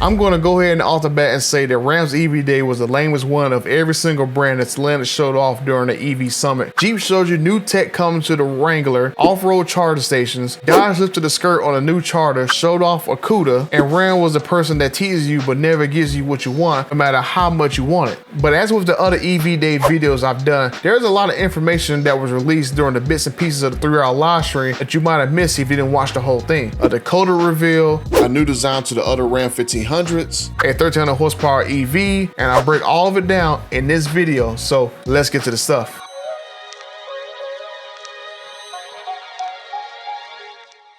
I'm going to go ahead and off the bat and say that Ram's EV Day was the lamest one of every single brand that Stellantis showed off during the EV Summit. Jeep showed you new tech coming to the Wrangler, off-road charger stations, Dodge lifted the skirt on a new Charter, showed off a CUDA, and Ram was the person that teases you but never gives you what you want, no matter how much you want it. But as with the other EV Day videos I've done, there's a lot of information that was released during the bits and pieces of the 3-hour live stream that you might have missed if you didn't watch the whole thing. A Dakota reveal, a new design to the other Ram 1500s, a 1300 horsepower EV, and I'll break all of it down in this video. So let's get to the stuff.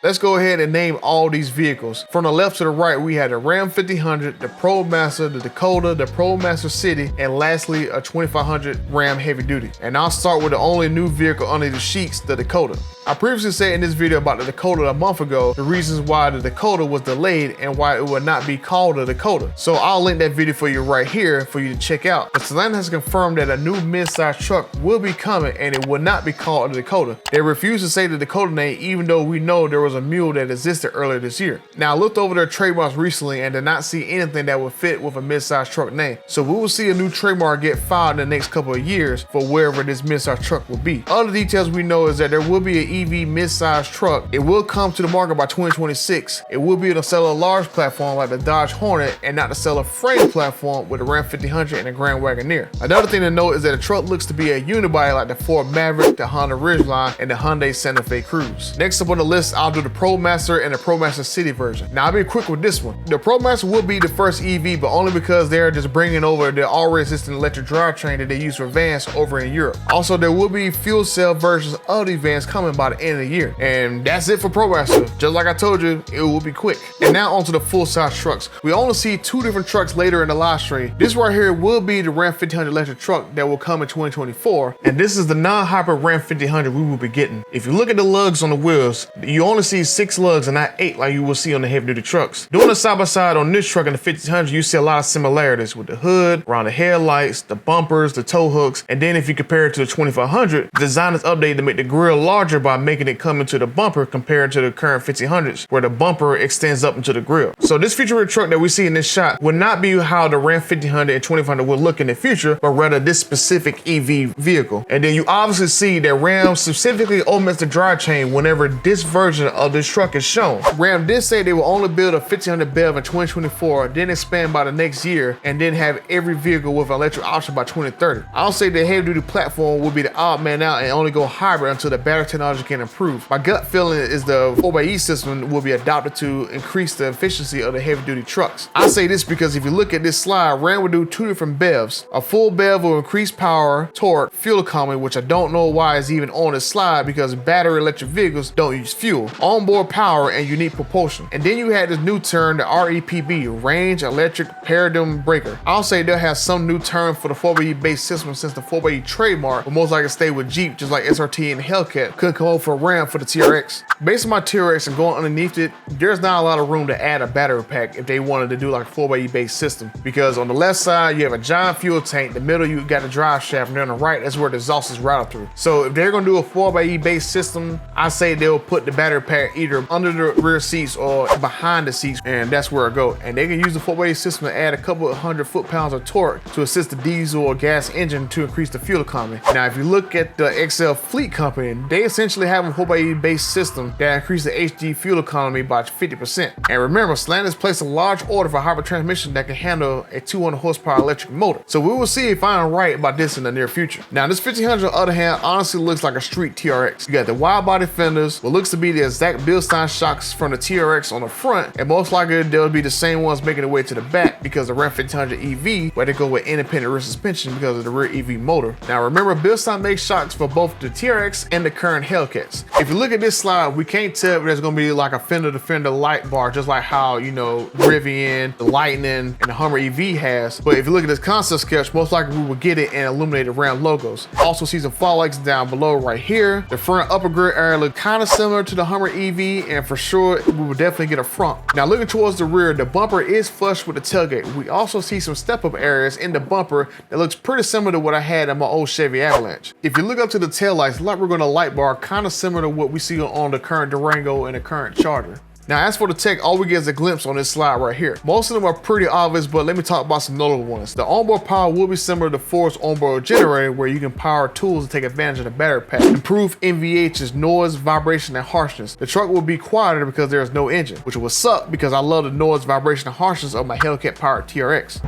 Let's go ahead and name all these vehicles. From the left to the right, we had the Ram 1500, the Promaster, the Dakota, the Promaster City, and lastly, a 2500 Ram Heavy Duty. And I'll start with the only new vehicle under the sheets, the Dakota. I previously said in this video about the Dakota a month ago, the reasons why the Dakota was delayed and why it would not be called the Dakota. So I'll link that video for you right here for you to check out. But Stellantis has confirmed that a new midsize truck will be coming and it will not be called the Dakota. They refused to say the Dakota name even though we know there was a mule that existed earlier this year. Now I looked over their trademarks recently and did not see anything that would fit with a midsize truck name. So we will see a new trademark get filed in the next couple of years for wherever this midsize truck will be. Other details we know is that there will be an EV midsize truck. It will come to the market by 2026. It will be on a sell a large platform like the Dodge Hornet and not to sell a frame platform with the Ram 1500 and the Grand Wagoneer. Another thing to note is that the truck looks to be a unibody like the Ford Maverick, the Honda Ridgeline, and the Hyundai Santa Fe Cruise. Next up on the list, I'll do the Promaster and the Promaster City version. Now I'll be quick with this one. The Promaster will be the first EV, but only because they're just bringing over the already existing electric drivetrain that they use for vans over in Europe. Also, there will be fuel cell versions of these vans coming by the end of the year. And that's it for Promaster. Just like I told you, it will be quick. And now onto the full-size trucks. We only see 2 different trucks later in the live stream. This right here will be the Ram 1500 electric truck that will come in 2024. And this is the non-hybrid Ram 1500 we will be getting. If you look at the lugs on the wheels, you only see 6 lugs and not 8 like you will see on the heavy-duty trucks. Doing a side-by-side on this truck and the 1500, you see a lot of similarities with the hood, around the headlights, the bumpers, the tow hooks. And then if you compare it to the 2500, the design is updated to make the grille larger by making it come into the bumper compared to the current 1500s, where the bumper extends up into the grille. So this futuristic truck that we see in this shot would not be how the Ram 1500 and 2500 will look in the future, but rather this specific EV vehicle. And then you obviously see that Ram specifically omits the drivetrain whenever this version of this truck is shown. Ram did say they will only build a 1500 BEV in 2024, then expand by the next year, and then have every vehicle with an electric option by 2030. I'll say the heavy duty platform will be the odd man out and only go hybrid until the battery technology can improve. My gut feeling is the 4xe system will be adopted to increase the efficiency of the heavy duty trucks. I say this because if you look at this slide, Ram will do 2 different BEVs. A full BEV will increase power, torque, fuel economy, which I don't know why is even on this slide because battery electric vehicles don't use fuel, onboard power, and unique propulsion. And then you had this new term, the REPB, Range Electric Paradigm Breaker. I'll say they'll have some new term for the 4xe based system since the 4xe trademark will most likely stay with Jeep, just like SRT and Hellcat couldn't come over for Ram for the TRX. Based on my TRX and going underneath it, there's not a lot of room to add a battery pack if they wanted to do like a 4xe based system, because on the left side you have a giant fuel tank, the middle you got the drive shaft, and then on the right that's where the exhaust is routed through. So if they're gonna do a 4xe based system, I say they'll put the battery pack either under the rear seats or behind the seats, and that's where it goes. And they can use the 4xe system to add a couple of 100 foot-pounds of torque to assist the diesel or gas engine to increase the fuel economy. Now if you look at the XL Fleet Company, they essentially have a 4xe based system that increases the HD fuel economy by 50%. And remember, Stellantis placed a large order for hybrid transmission that can handle a 200 horsepower electric motor. So we will see if I'm right about this in the near future. Now this 1500 on the other hand honestly looks like a street TRX. You got the wide body fenders, what looks to be the exact build style shocks from the TRX on the front, and most likely they'll be the same ones making their way to the back because the Ram 1500 EV, where they go with independent rear suspension because of the rear EV motor. Now remember, build style makes shocks for both the TRX and the current Hellcats. If you look at this slide, we can't tell if there's gonna be like a fender to fender light bar, just like how, you know, Rivian, the Lightning, and the Hummer EV has. But if you look at this concept sketch, most likely we will get it in illuminated Ram logos. Also see some fog lights down below right here. The front upper grille area look kind of similar to the Hummer EV, and for sure we will definitely get a front. Now looking towards the rear, the bumper is flush with the tailgate. We also see some step-up areas in the bumper that looks pretty similar to what I had in my old Chevy Avalanche. If you look up to the taillights, like we're going to light bar, kind of similar to what we see on the current Durango and the current Charger. Now, as for the tech, all we get is a glimpse on this slide right here. Most of them are pretty obvious, but let me talk about some notable ones. The onboard power will be similar to Ford's onboard generator, where you can power tools to take advantage of the battery pack. Improve NVH's noise, vibration, and harshness. The truck will be quieter because there is no engine, which will suck because I love the noise, vibration, and harshness of my Hellcat powered TRX.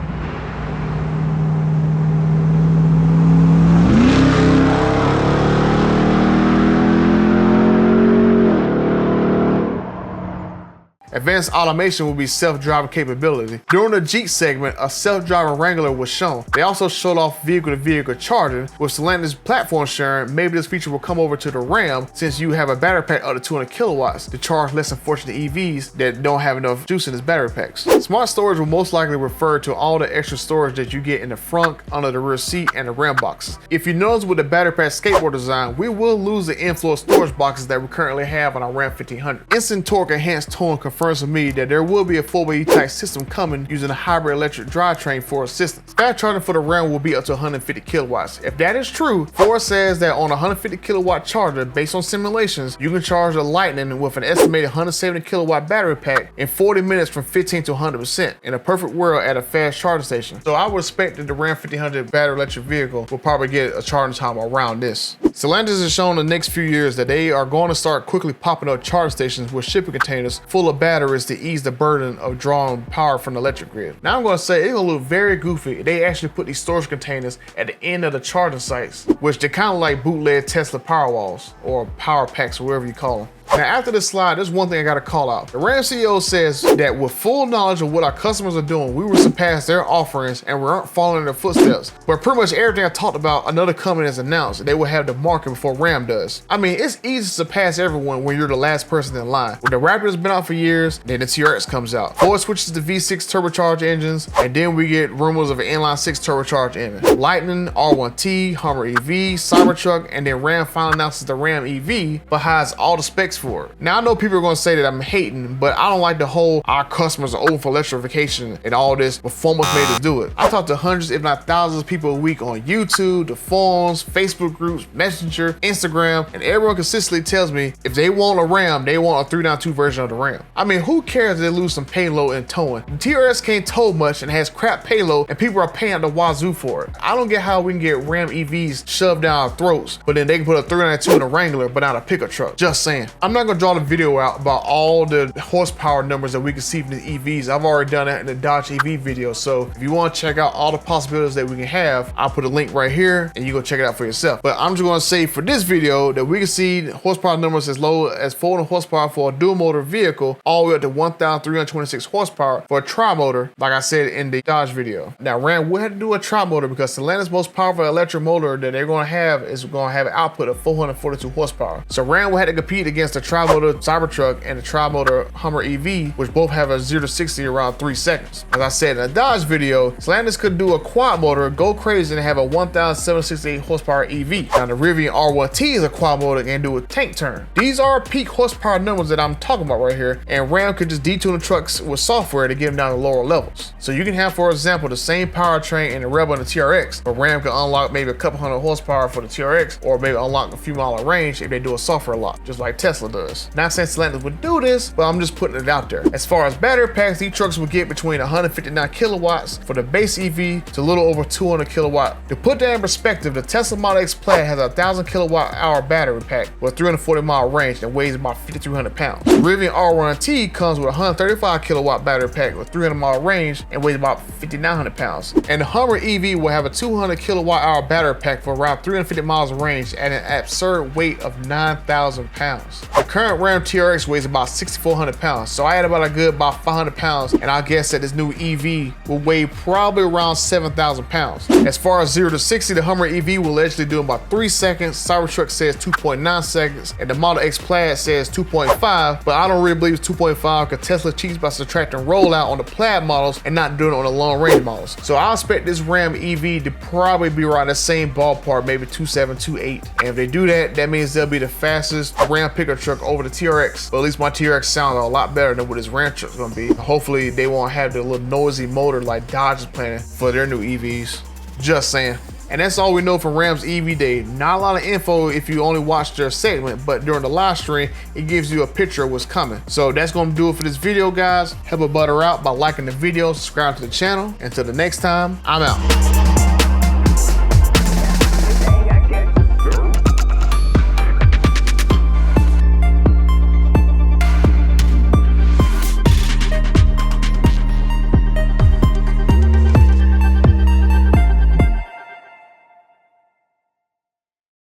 Advanced automation will be self-driving capability. During the Jeep segment, a self-driving Wrangler was shown. They also showed off vehicle-to-vehicle charging. With Stellantis platform sharing, maybe this feature will come over to the Ram since you have a battery pack up to 200 kilowatts to charge less unfortunate EVs that don't have enough juice in its battery packs. Smart storage will most likely refer to all the extra storage that you get in the front, under the rear seat, and the Ram boxes. If you notice with the battery pack skateboard design, we will lose the inflow storage boxes that we currently have on our Ram 1500. Instant torque enhanced tone confirms to me that there will be a 4xe type system coming using a hybrid electric drivetrain for assistance. Fast charging for the Ram will be up to 150 kilowatts. If that is true, Ford says that on a 150 kilowatt charger, based on simulations, you can charge the Lightning with an estimated 170 kilowatt battery pack in 40 minutes from 15 to 100% in a perfect world at a fast charging station. So I would expect that the Ram 1500 battery electric vehicle will probably get a charging time around this. Stellantis has shown the next few years that they are going to start quickly popping up charging stations with shipping containers full of batteries to ease the burden of drawing power from the electric grid. Now I'm going to say it's going to look very goofy if they actually put these storage containers at the end of the charging sites, which they're kind of like bootleg Tesla power walls or power packs or whatever you call them. Now, after this slide, there's one thing I gotta call out. The Ram CEO says that with full knowledge of what our customers are doing, we will surpass their offerings and we aren't following in their footsteps. But pretty much everything I talked about, another company has announced they will have the market before Ram does. I mean, it's easy to surpass everyone when you're the last person in line. When the Raptor has been out for years, then the TRX comes out. Ford switches to V6 turbocharged engines, and then we get rumors of an inline 6 turbocharged engine. Lightning, R1T, Hummer EV, Cybertruck, and then Ram finally announces the Ram EV, but hides all the specs for it. Now I know people are going to say that I'm hating, but I don't like the whole our customers are open for electrification and all this before much made us do it. I talk to hundreds if not thousands of people a week on YouTube, the forums, Facebook groups, Messenger, Instagram, and everyone consistently tells me if they want a Ram, they want a 392 version of the Ram. I mean, who cares if they lose some payload and towing? The TRX can't tow much and has crap payload and people are paying the wazoo for it. I don't get how we can get Ram EVs shoved down our throats, but then they can put a 392 in a Wrangler but not a pickup truck. Just saying. I'm not gonna draw the video out about all the horsepower numbers that we can see from the EVs. I've already done that in the Dodge EV video, so if you want to check out all the possibilities that we can have, I'll put a link right here and you go check it out for yourself. But I'm just going to say for this video that we can see horsepower numbers as low as 400 horsepower for a dual motor vehicle, all the way up to 1,326 horsepower for a tri-motor, like I said in the Dodge video. Now Ram will have to do a tri-motor because Stellantis' most powerful electric motor that they're going to have is going to have an output of 442 horsepower. So Ram will have to compete against the tri-motor Cybertruck and the tri-motor Hummer EV, which both have a 0 to 60 around 3 seconds. As I said in the Dodge video, Stellantis could do a quad motor, go crazy, and have a 1,768 horsepower EV. Now the Rivian R1T is a quad motor and do a tank turn. These are peak horsepower numbers that I'm talking about right here, and Ram could just detune the trucks with software to get them down to lower levels. So you can have, for example, the same powertrain in the Rebel and the TRX, but Ram can unlock maybe a couple hundred horsepower for the TRX, or maybe unlock a few mile of range if they do a software lock, just like Tesla does. Not saying Stellantis would do this, but I'm just putting it out there. As far as battery packs, these trucks will get between 159 kilowatts for the base EV to a little over 200 kilowatt. To put that in perspective, the Tesla Model X Plaid has a 1,000 kilowatt hour battery pack with 340 mile range and weighs about 5,300 pounds. The Rivian R1T comes with a 135 kilowatt battery pack with 300 mile range and weighs about 5,900 pounds. And the Hummer EV will have a 200 kilowatt hour battery pack for around 350 miles of range at an absurd weight of 9,000 pounds. The current Ram TRX weighs about 6,400 pounds, so I add about a good 500 pounds, and I guess that this new EV will weigh probably around 7,000 pounds. As far as 0 to 60, the Hummer EV will allegedly do in about 3 seconds. Cybertruck says 2.9 seconds, and the Model X Plaid says 2.5, but I don't really believe it's 2.5 because Tesla cheats by subtracting rollout on the Plaid models and not doing it on the long range models. So I expect this Ram EV to probably be around the same ballpark, maybe 2.7, 2.8. And if they do that, that means they'll be the fastest Ram pickup truck over the TRX. But at least my TRX sounds a lot better than what this Ram truck's gonna be. Hopefully they won't have the little noisy motor like Dodge is planning for their new EVs. Just saying. And that's all we know from Ram's EV Day. Not a lot of info if you only watch their segment, but during the live stream, it gives you a picture of what's coming. So that's gonna do it for this video, guys. Help a butter out by liking the video, subscribe to the channel. Until the next time, I'm out.